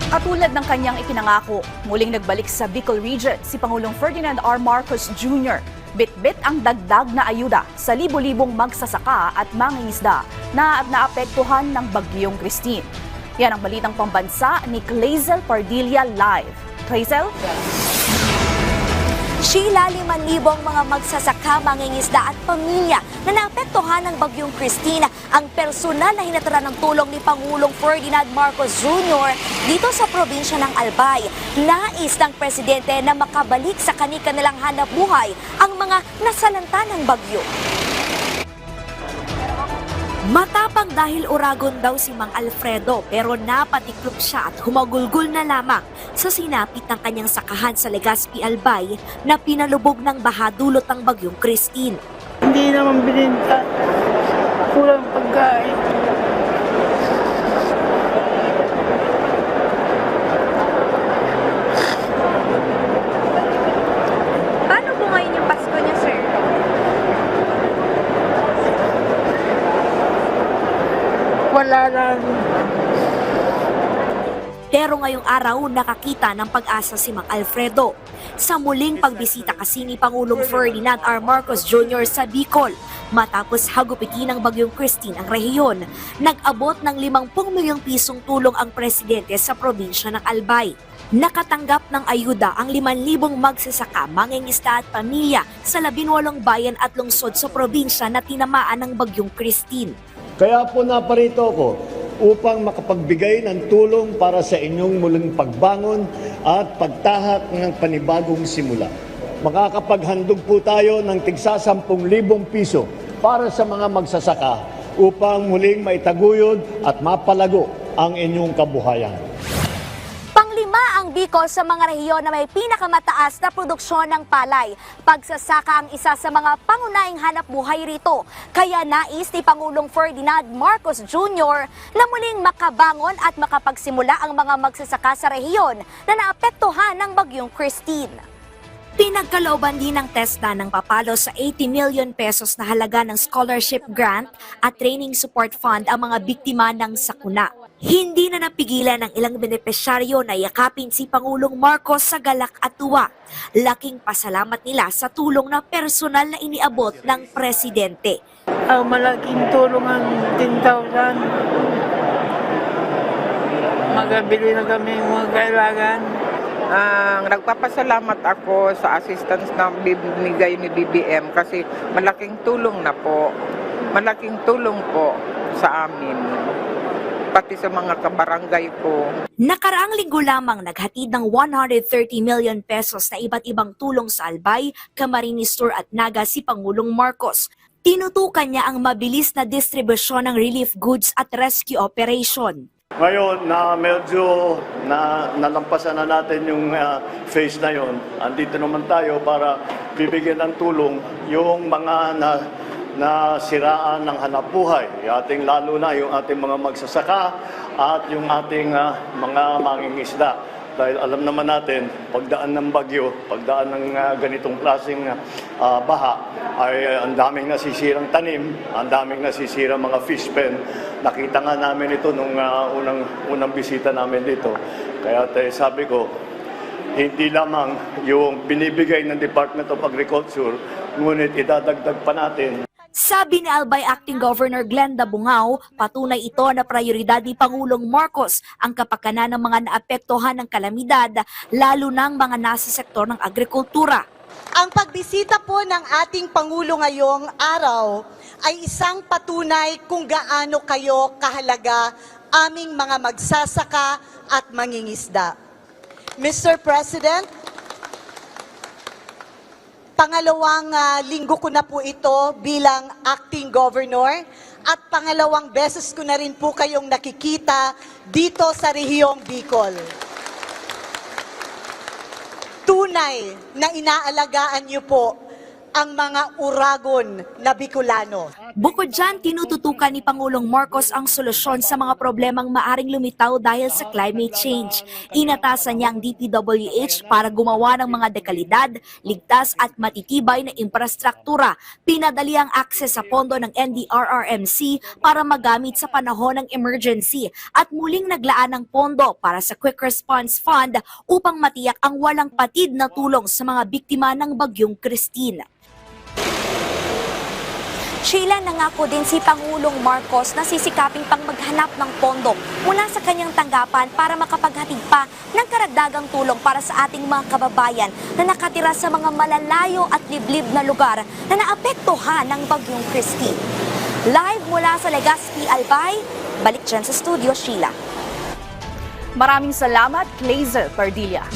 Katulad ng kanyang ipinangako, muling nagbalik sa Bicol Region si Pangulong Ferdinand R. Marcos Jr. Bit-bit ang dagdag na ayuda sa libo-libong magsasaka at mangingisda na naapektuhan ng Bagyong Christine. Yan ang balitang pambansa ni Clazel Pardilla live. Clazel? Sheila, 5,000 mga magsasaka, mangingisda at pamilya na naapektuhan ng Bagyong Christine ang personal na hinatulan ng tulong ni Pangulong Ferdinand Marcos Jr. dito sa probinsya ng Albay. Nais ng presidente na makabalik sa kanilang hanapbuhay ang mga nasalanta ng bagyo. Matapang dahil uragon daw si Mang Alfredo pero napatiklop siya at humagulgol na lamang sa sinapit ng kanyang sakahan sa Legazpi, Albay na pinalubog ng baha dulot ng Bagyong Christine. Hindi naman bininta. Kulang pagkain. Paano po ngayon yung Pasko niya, sir? Wala lang. Pero ngayong araw nakakita ng pag-asa si Mang Alfredo. Sa muling pagbisita kasi ni Pangulong Ferdinand R. Marcos Jr. sa Bicol, matapos hagupitin ng Bagyong Christine ang rehiyon, nag-abot ng 50 milyong pisong tulong ang presidente sa probinsya ng Albay. Nakatanggap ng ayuda ang 5,000 magsasaka, mangingisda at pamilya sa 18 bayan at lungsod sa probinsya na tinamaan ng Bagyong Christine. Kaya po naparito ako upang makapagbigay ng tulong para sa inyong muling pagbangon at pagtahak ng panibagong simula. Makakapaghandog po tayo ng tigsa 10,000 piso para sa mga magsasaka upang muling maitaguyod at mapalago ang inyong kabuhayan. Panglima ang Bicol sa mga rehiyon na may pinakamataas na produksyon ng palay. Pagsasaka ang isa sa mga pangunahing hanap buhay rito. Kaya nais ni Pangulong Ferdinand Marcos Jr. na muling makabangon at makapagsimula ang mga magsasaka sa rehiyon na naapektuhan ng Bagyong Christine. Pinagkalooban din ng TESDA ng papalo sa 80 million pesos na halaga ng scholarship grant at training support fund ang mga biktima ng sakuna. Hindi na napigilan ng ilang benepisyaryo na yakapin si Pangulong Marcos sa galak at tuwa. Laking pasalamat nila sa tulong na personal na iniabot ng presidente. Malaking tulong ang 10,000. Magabili na kami ng mga kailangan. Nagpapasalamat ako sa assistance na binigay ni BBM kasi malaking tulong na po. Malaking tulong po sa amin, pati sa mga kabarangay ko. Nakaraang linggo lamang naghatid ng 130 million pesos na iba't ibang tulong sa Albay, Camarines Sur at Naga si Pangulong Marcos. Tinutukan niya ang mabilis na distribusyon ng relief goods at rescue operation. Ngayon na medyo nalampasan na natin yung phase na yon, andito naman tayo para bibigyan ng tulong yung mga nasiraan ng hanapbuhay, lalo na yung ating mga magsasaka at yung ating mga mangingisda. Dahil alam naman natin, pagdaan ng bagyo, pagdaan ng ganitong klaseng baha, ay ang daming nasisirang tanim, ang daming nasisirang mga fish pen. Nakita nga namin ito nung unang bisita namin dito. Kaya sabi ko, hindi lamang yung binibigay ng Department of Agriculture, ngunit idadagdag pa natin. Sabi ni Albay Acting Governor Glenda Bungao, patunay ito na prioridad ni Pangulong Marcos ang kapakanan ng mga naapektuhan ng kalamidad, lalo ng mga nasa sektor ng agrikultura. Ang pagbisita po ng ating Pangulo ngayong araw ay isang patunay kung gaano kayo kahalaga aming mga magsasaka at mangingisda. Mr. President, pangalawang linggo ko na po ito bilang acting governor at pangalawang beses ko na rin po kayong nakikita dito sa rehiyong Bicol. Tunay na inaalagaan niyo po ang mga uragon na Bicolano. Bukod dyan, tinututukan ni Pangulong Marcos ang solusyon sa mga problemang maaring lumitaw dahil sa climate change. Inatasan niya ang DPWH para gumawa ng mga dekalidad, ligtas at matitibay na infrastruktura. Pinadali ang akses sa pondo ng NDRRMC para magamit sa panahon ng emergency at muling naglaan ng pondo para sa Quick Response Fund upang matiyak ang walang patid na tulong sa mga biktima ng Bagyong Christine. Sheila, nangako din si Pangulong Marcos na sisikaping pang maghanap ng pondo mula sa kanyang tanggapan para makapaghatid pa ng karagdagang tulong para sa ating mga kababayan na nakatira sa mga malalayo at liblib na lugar na naapektuhan ng Bagyong Christine. Live mula sa Legazpi, Albay, balik dyan sa studio, Sheila. Maraming salamat, Clazel Pardilla.